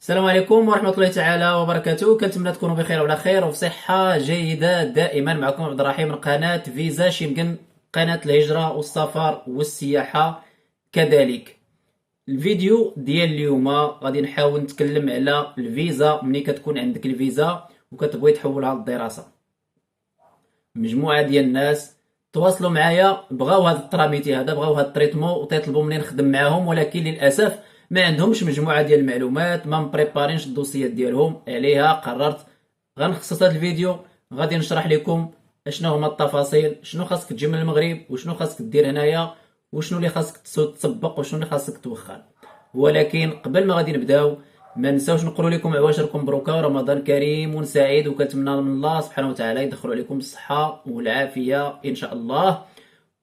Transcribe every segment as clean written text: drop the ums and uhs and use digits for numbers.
السلام عليكم ورحمة الله تعالى وبركاته. كنتمنى تكونوا بخير وعلى خير وفي صحة جيدة دائما. معكم عبد الرحيم من قناة فيزا شنغن، قناة الهجرة والسفر والسياحة كذلك. الفيديو ديال اليوم غادي نحاول نتكلم على الفيزا. ملي كتكون عندك الفيزا وكتبغي تحولها للدراسة، مجموعة ديال الناس تواصلوا معايا بغاو هذا التراميتي هذا، بغاو هذا التريتمون وتيطلبوا مني نخدم معاهم، ولكن للاسف ما عندهمش مجموعه ديال المعلومات، ما مبريبارينش الدوسيات ديالهم. عليها قررت غنخصص هذا الفيديو، غادي نشرح لكم شنو هما التفاصيل، شنو خاصك تجي من المغرب وشنو خاصك دير هنايا وشنو اللي خاصك تسبق وشنو اللي خاصك توخر. ولكن قبل ما غادي نبداو ما نساوش نقول لكم عواشركم مبروكه ورمضان كريم وسعيد، وكنتمنى من الله سبحانه وتعالى يدخلوا عليكم الصحه والعافيه ان شاء الله.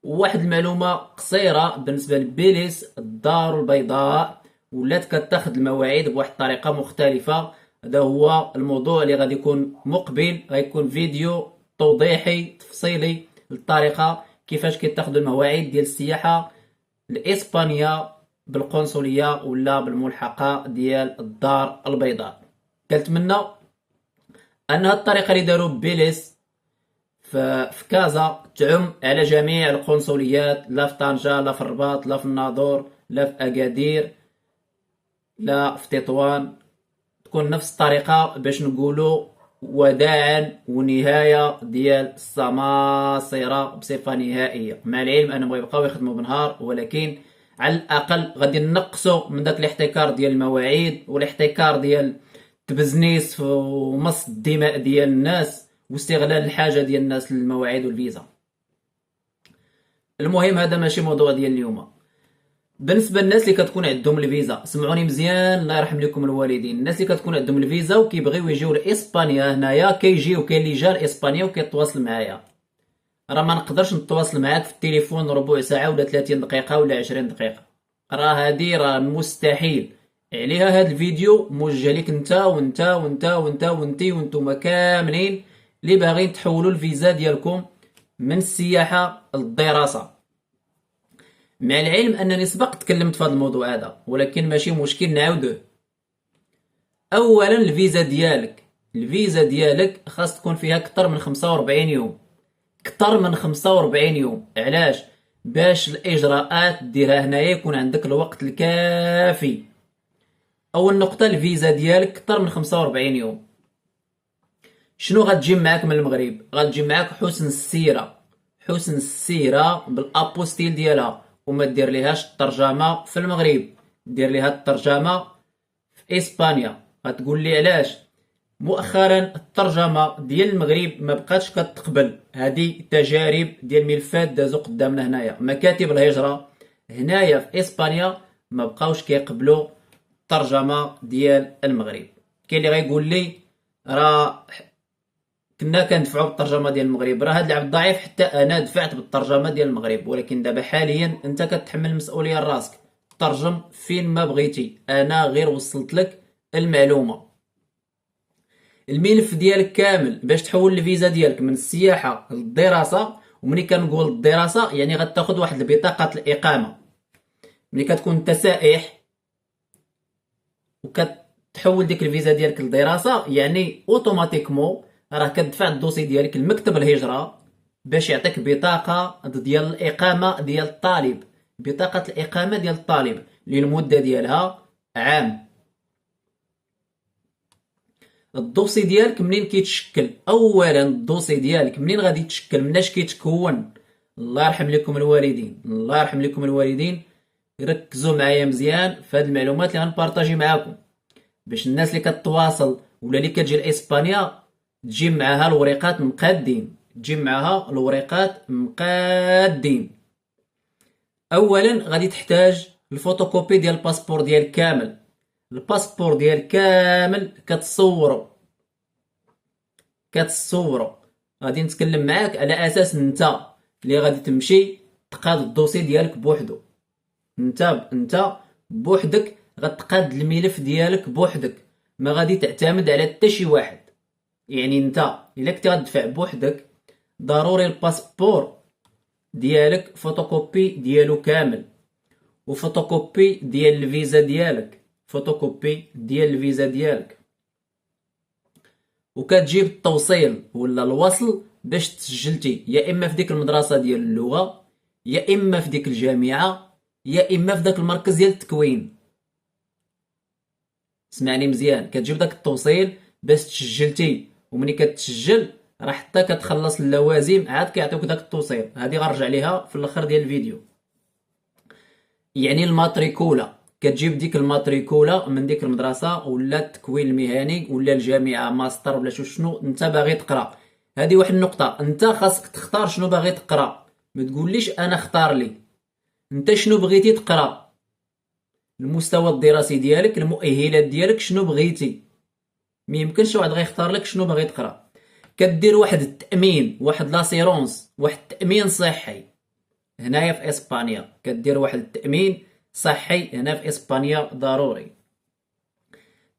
واحد المعلومه قصيره بالنسبه لبيليس، الدار البيضاء ولات كتاخذ المواعيد بواحد الطريقه مختلفه. هذا هو الموضوع اللي غادي يكون مقبل، غيكون فيديو توضيحي تفصيلي للطريقه كيفاش كيتاخذوا المواعيد ديال السياحه لاسبانيا بالقنصليه ولا بالملحقه ديال الدار البيضاء. كنتمنى ان هاد الطريقه اللي داروا بيليس في كازا تعم على جميع القنصليات، لا في طنجة لا في الرباط لا في الناظور لا في اكادير لا في تطوان، تكون نفس الطريقه باش نقولوا وداعا ونهايه ديال السماسره بصفه نهائيه. مع العلم انهم غيبقاو يخدموا بالنهار، ولكن على الاقل غادي نقصوا من داك الاحتكار ديال المواعيد والاحتكار ديال التبزنيس ومص الدماء ديال الناس واستغلال الحاجه ديال الناس للمواعيد والفيزا. المهم هذا ماشي موضوع ديال اليوم. بالنسبه للناس اللي كتكون عندهم الفيزا، سمعوني مزيان الله يرحم لكم الوالدين. الناس اللي كتكون عندهم الفيزا وكيبغيو يجيو لاسبانيا هنايا كيجيو، كاين اللي جا لاسبانيا وكيتواصل معايا. راه ما نقدرش نتواصل معاك في التليفون ربع ساعه ولا 30 دقيقه ولا 20 دقيقه، راه هادي راه مستحيل. عليها هاد الفيديو موجه لك انت وانت وانت وانت وانتي وانتوما كاملين اللي باغيين تحولوا الفيزا ديالكم من السياحه للدراسه. مع العلم انني سبق تكلمت في هذا الموضوع هذا، ولكن ماشي مشكل نعاودوه. اولا الفيزا ديالك خاص تكون فيها اكثر من 45 يوم. اكثر من 45 يوم علاش؟ باش الاجراءات ديرها هنايا يكون عندك الوقت الكافي. اول نقطه، الفيزا ديالك اكثر من 45 يوم. شنو غتجي معاك من المغرب؟ غتجي معاك حسن السيره، حسن السيره بالابوستيل ديالها، وما دير ليهاش الترجمه في المغرب، دير ليها الترجمه في اسبانيا. غتقول لي علاش؟ مؤخرا الترجمه ديال المغرب ما بقاتش كتقبل. هذه تجارب ديال ملفات دازو قدامنا هنايا، مكاتب الهجره هنايا في اسبانيا ما بقاوش كيقبلوا الترجمه ديال المغرب. كاين اللي غيقول لي راه كنا كندفعوا بالترجمه ديال المغرب، راه هاد العبد ضعيف، حتى انا دفعت بالترجمه ديال المغرب، ولكن دابا حاليا انت كتحمل المسؤوليه لراسك، ترجم فين ما بغيتي، انا غير وصلت لك المعلومه. الملف ديالك كامل باش تحول الفيزا ديالك من السياحه للدراسه. ومني كنقول الدراسه يعني غتاخذ واحد بطاقه الاقامه. ملي كتكون انت سائح وكتحول ديك الفيزا ديالك للدراسه، يعني اوتوماتيكمون راه كتدفع الدوسي ديالك لمكتب الهجره باش يعطيك بطاقه ديال الاقامه ديال الطالب، بطاقه الاقامه ديال الطالب للمده ديالها عام. الدوسي ديالك منين كيتشكل؟ اولا الدوسي ديالك منين غادي يتشكل، مناش كيتكون؟ الله يرحم لكم الوالدين، الله يرحم لكم الوالدين، ركزوا معايا مزيان في هاد المعلومات اللي غنبارطاجي معاكم، باش الناس اللي كتواصل ولا اللي كتجي لاسبانيا تجي معاها الوريقات مقادين، تجي معاها الوريقات مقادين. اولا غادي تحتاج الفوتوكوبي ديال الباسبور ديالك كامل. الباسبور ديالك كامل كتصورو. غادي نتكلم معاك على اساس انت اللي غادي تمشي تقاد الدوسي ديالك بوحدو. انت بوحدك غتقاد الملف ديالك بوحدك، ما غادي تعتمد على حتى شي واحد. يعني انت الا كنتي غتدفع بوحدك ضروري الباسبور ديالك فوتوكوبي ديالو كامل، وفوتوكوبي ديال الفيزا ديالك، فوتوكوبي ديال الفيزا ديالك، وكتجيب التوصيل ولا الوصل باش تسجلتي يا اما في ديك المدرسه ديال اللغه، يا اما في ديك الجامعه، يا اما في داك المركز ديال التكوين. سمعني مزيان، كتجيب داك التوصيل باش تسجلتي، وملي كتسجل راه حتى كتخلص اللوازم عاد كيعطيوك داك التوصيل. هادي غنرجع ليها في الاخر ديال الفيديو. يعني الماتريكولا، كتجيب ديك الماتريكولا من ديك المدرسه ولا التكوين المهني ولا الجامعه ماستر ولا شنو انت باغي تقرا. هذه واحد النقطه، انت خاصك تختار شنو باغي تقرا، ما تقوليش انا اختار لي. انت شنو بغيتي تقرا، المستوى الدراسي ديالك، المؤهلات ديالك، شنو بغيتي. ما يمكنش واحد غيختار لك شنو باغي تقرا. كدير واحد التامين، واحد لاسيرونس، واحد التامين صحي هنايا في اسبانيا. كدير واحد التامين صحي هنا في اسبانيا ضروري.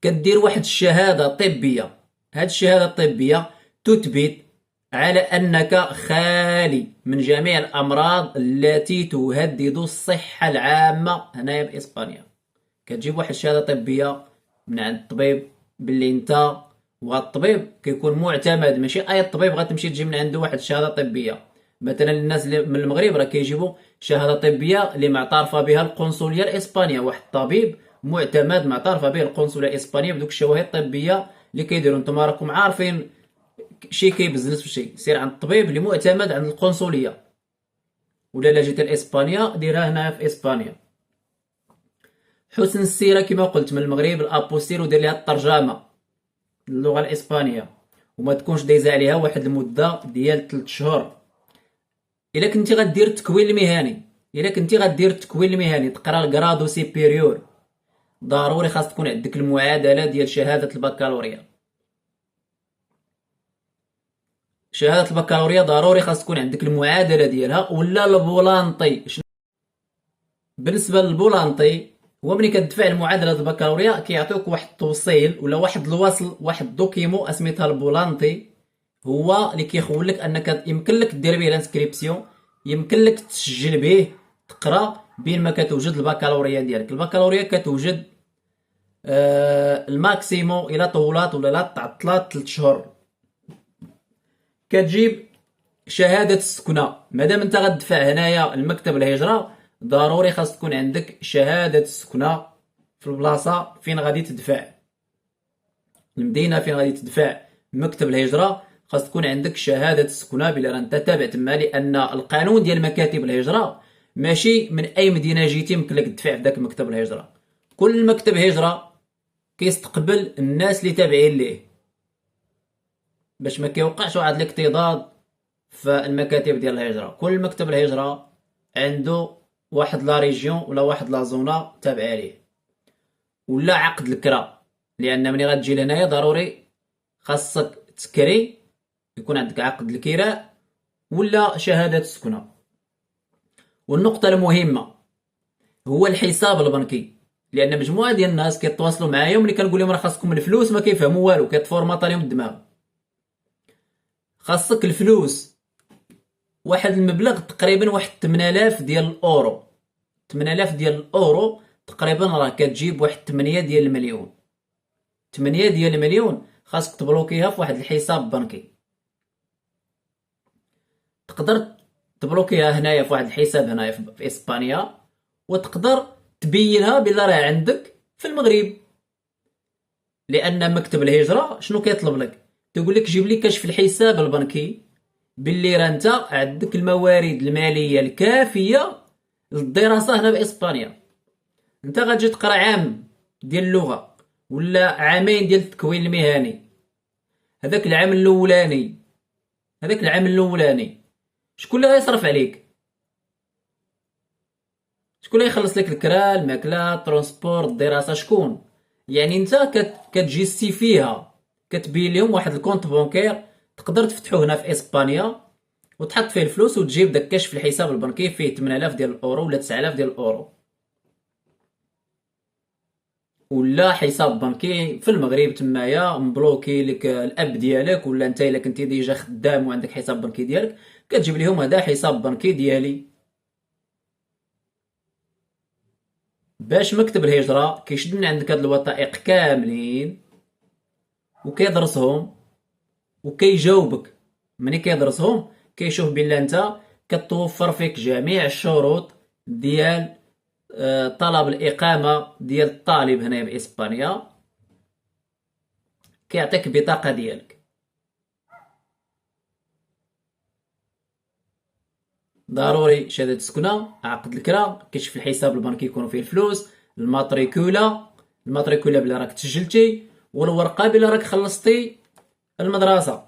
كدير واحد الشهاده طبيه، هاد الشهاده الطبيه تثبت على انك خالي من جميع الامراض التي تهدد الصحه العامه هنايا في اسبانيا. كتجيب واحد الشهاده طبيه من عند الطبيب باللي انت، وهاد الطبيب كيكون معتمد، ماشي اي طبيب غتمشي تجي من عنده واحد الشهاده طبيه. مثلا الناس اللي من المغرب راه كيجيبوا شهاده طبيه اللي معترفه بها القنصليه الاسبانيه، واحد الطبيب معتمد معترفه به القنصليه الاسبانيه بدوك الشواهد الطبيه اللي كيديروا. نتوما راكم عارفين شي كيبزنس في شي، سير عند الطبيب اللي معتمد عند القنصليه، ولا لا جيت لاسبانيا ديرها هنا في اسبانيا. حسن السيره كما قلت من المغرب الابوستيل، ودير لها الترجمه اللغه الاسبانيه، وما تكونش دايزه عليها واحد المده ديال 3 شهور. الا كنتي غدير التكوين المهني، الا كنتي غدير التكوين المهني تقرا الكرادو سيبيريور، ضروري خاص تكون عندك المعادله ديال شهاده البكالوريا. شهاده البكالوريا ضروري خاص تكون عندك المعادله ديالها، ولا البولانطي. بالنسبه للبولانطي، هو ملي كتدفع المعادله ديال البكالوريا كيعطيوك واحد التوصيل ولا واحد الوصل، واحد الدوكيمون اسميتها البولانطي، هو اللي كيخول لك انك يمكن لك دير به الانسكريبسيون، يمكن لك تسجل به تقرا بين ما كتوجد البكالوريا ديالك. البكالوريا كتوجد الماكسيموم الى طولات ولا لا تعطلات 3 شهور. كتجيب شهاده السكنه، مادام انت غتدفع هنايا المكتب الهجره ضروري خاص تكون عندك شهاده السكنه في البلاصه فين غادي تدفع، المدينه فين غادي تدفع مكتب الهجره خاص تكون عندك شهاده السكنه بلا انت تابع تما. لان القانون ديال مكاتب الهجره ماشي من اي مدينه جيتي يمكن لك تدفع في داك مكتب الهجره. كل مكتب هجره كيستقبل الناس اللي تابعين ليه باش ما كيوقعش واحد الاكتضاد في المكاتب ديال الهجره. كل مكتب الهجره عنده واحد لا ريجيون ولا واحد لا زونه تابعه ليه، ولا عقد الكرا. لان ملي غتجي لهنايا ضروري خاصك تكري، يكون عندك عقد الكراء ولا شهاده السكنه. والنقطه المهمه هو الحساب البنكي، لان مجموعه ديال الناس كيتواصلوا معايا وملي كنقول لهم راه خاصكم الفلوس ما كيفهموا والو، كتفورماط عليهم الدماغ. خاصك الفلوس واحد المبلغ تقريبا واحد 8000 ديال الاورو. 8000 ديال الاورو تقريبا راه كتجيب واحد 8 ديال المليون. 8 ديال المليون خاصك تبلوكيها في واحد الحساب بنكي. تقدر تبلوكيها هنايا في واحد الحساب هنايا في اسبانيا، وتقدر تبينها بلا راه عندك في المغرب. لان مكتب الهجره شنو كيطلب لك؟ تقول لك جيب لي كشف الحساب البنكي باللي راه انت عندك الموارد الماليه الكافيه للدراسه هنا باسبانيا. انت غتجي تقرا عام ديال اللغه ولا عامين ديال التكوين المهني، هذاك العام الاولاني شكون اللي غيصرف عليك؟ شكون اللي يخلص لك الكرا، الماكله، الترونسبور، الدراسه؟ شكون؟ يعني انت كتجيستي فيها، كتبين لهم واحد الكونت بونكير تقدر تفتحوه هنا في اسبانيا وتحط فيه الفلوس وتجيب داك كشف الحساب البنكي فيه 8000 ديال الاورو ولا 9000 ديال الاورو، ولا حساب بنكي في المغرب تمايا مبلوكي لك الاب ديالك. ولا انت الا كنتي ديجا خدام وعندك حساب بنكي ديالك كتجيب لهم هذا حساب بنكي ديالي باش مكتب الهجرة كيشد من عندك هاد الوثائق كاملين وكيدرسهم وكيجاوبك. ملي كيدرسهم كيشوف بلا انت كتوفر فيك جميع الشروط ديال طلب الإقامة ديال الطالب هنايا بإسبانيا. كيعطيك بطاقة ديالك، ضروري شهادة السكنة، عقد الكرا، كيشوف الحساب البنكي يكونوا فيه الفلوس، الماتريكولا بلا راك تسجلتي، والورقة بلا راك خلصتي المدرسة.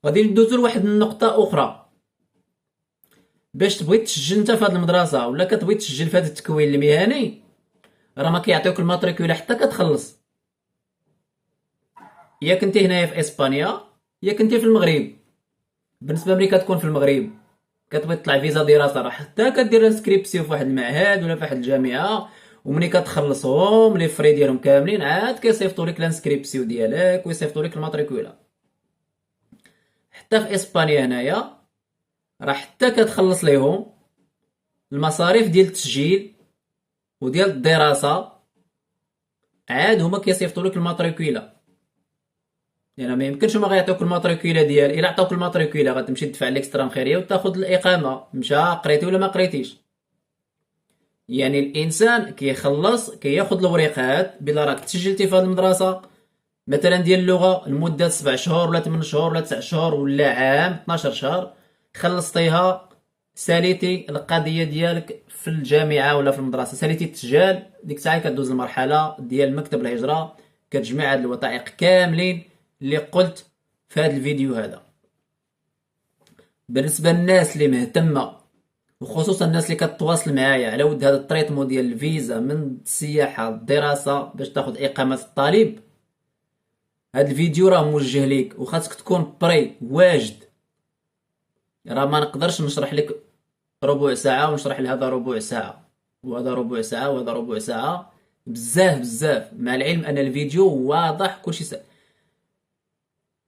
غادي ندوزو لواحد النقطة أخرى. باش تبغي تسجل انت في هاد المدرسة ولا كتبغي تسجل في هاد التكوين المهني، راه ما كيعطيوك الماتريكولا حتى كتخلص. يا كنتي هنايا في اسبانيا يا كنتي في المغرب. بالنسبة ملي كتكون في المغرب كتبغي تطلع فيزا دراسة، راه حتى كدير انسكريبسيون في واحد المعهد ولا في واحد الجامعة، ومني كتخلصهم لي فري ديالهم كاملين عاد كيصيفطوا لك الانسكريبسيون ديالك ويصيفطوا لك الماتريكولا. حتى في اسبانيا هنايا راه حتى كتخلص ليهم المصاريف ديال التسجيل وديال الدراسة عاد هما كيصيفطوا لك الماتريكولا. يعني ما يمكنش هما غيعطيوك الماتريكولا ديال، الا عطاوك الماتريكولا غتمشي تدفع ليكسترا مخيريه وتاخذ الاقامه، مشى قريتي ولا ما قريتيش. يعني الانسان كيخلص كياخذ الوريقات بلا راك تسجلتي في هذه المدرسه مثلا ديال اللغه لمده 7 شهور ولا 8 شهور ولا 9 شهور ولا عام 12 شهر، خلصتيها ساليتي القضيه ديالك في الجامعه ولا في المدرسه، ساليتي التسجيل، ديك الساعه كدوز المرحله ديال مكتب الهجره كتجمع هاد الوثائق كاملين اللي قلت في هذا الفيديو هذا. بالنسبه للناس اللي مهتمه وخصوصا الناس اللي كتواصل معايا على ود هذا التريتمون ديال الفيزا من السياحه للدراسه باش تاخذ اقامه الطالب، هذا الفيديو راه موجه ليك وخاصك تكون بري واجد. راه ما نقدرش نشرح لك ربع ساعه ونشرح لهذا ربع ساعه وهذا ربع ساعه وهذا ربع ساعه، بزاف مع العلم ان الفيديو واضح كلشي سهل.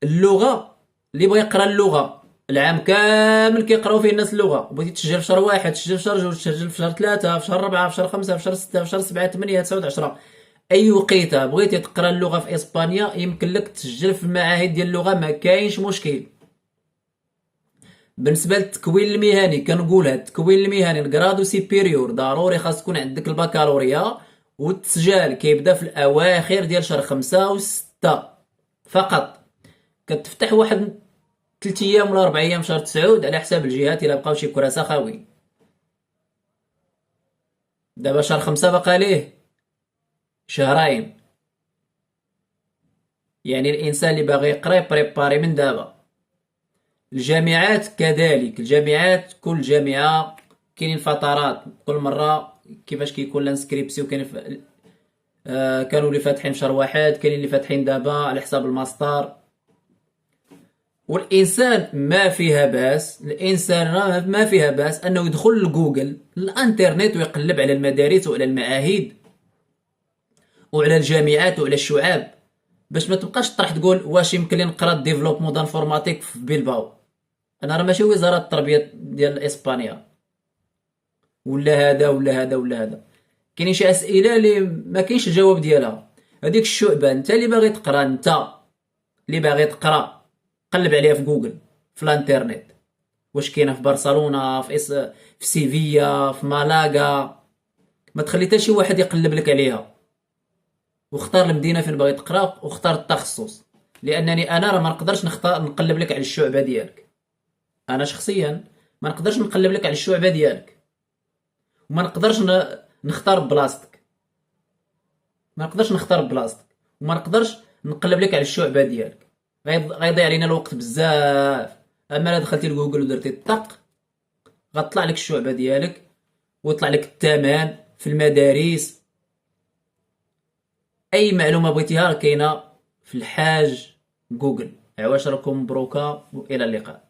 اللغه اللي بغى يقرا اللغه العام كامل كيقراو فيه الناس اللغه، بغيتي تسجل في شهر واحد، تسجل في شهر جوج، تسجل في شهر ثلاثة، في شهر ربعة، في شهر خمسة، في شهر ستة، في شهر سبعة، 8، 9، 10، اي وقيته بغيتي تقرا اللغه في اسبانيا يمكن لك تسجل في المعاهد ديال اللغه، ما كاينش مشكل. بالنسبه للتكوين المهني كنقولها التكوين المهني الكرادو سيبيريور ضروري خاص تكون عندك البكالوريا، والتسجيل كيبدا في الاواخر ديال شهر 5 و6 فقط. كتفتح واحد 3 ايام ولا 4 ايام في شهر 9 على حساب الجهات الا بقاو شي كرا سخاويين. دابا شهر 5 بقى ليه شهرين، يعني الانسان اللي باغي يقرا بريباري من دابا. الجامعات كذلك، الجامعات كل جامعه كاينين فترات كل مره كيفاش كيكون لانسكريبسيون، كاين كانوا اللي فاتحين في شهر واحد، كاينين اللي فاتحين دابا على حساب الماستر. والانسان ما فيها باس، الانسان ما فيها باس انه يدخل لجوجل الانترنت ويقلب على المدارس وعلى المعاهد وعلى الجامعات وعلى الشعاب، باش ما تبقاش تطرح تقول واش يمكن لي نقرا ديفلوبمون دانفورماتيك في بيلباو. انا راه ماشي وزاره التربيه ديال اسبانيا ولا هذا ولا هذا ولا هذا. كاينين شي اسئله اللي ما كاينش الجواب ديالها، هذيك الشعبه انت اللي باغي تقرا، انت اللي باغي تقرا قلب عليها في جوجل في الانترنت، واش كاينه في برشلونه، في سيفيا، في مالاغا. ما تخلي حتى شي واحد يقلب لك عليها، واختار المدينه فين باغي تقرا واختار التخصص. لانني انا راه ما نقدرش نقلب لك على الشعبه ديالك، انا شخصيا ما نقدرش نقلب لك على الشعبه ديالك، وما نقدرش نختار بلاصتك، ما نقدرش نختار بلاصتك، وما نقدرش نقلب لك على الشعبه ديالك، غيضيع علينا الوقت بزاف. اما الا دخلتي لجوجل ودرتي الطق غطلع لك الشعبه ديالك ويطلع لك الثمن في المدارس، اي معلومه بغيتيها كاينه في الحاج جوجل. عواشركم مبروكه والى اللقاء.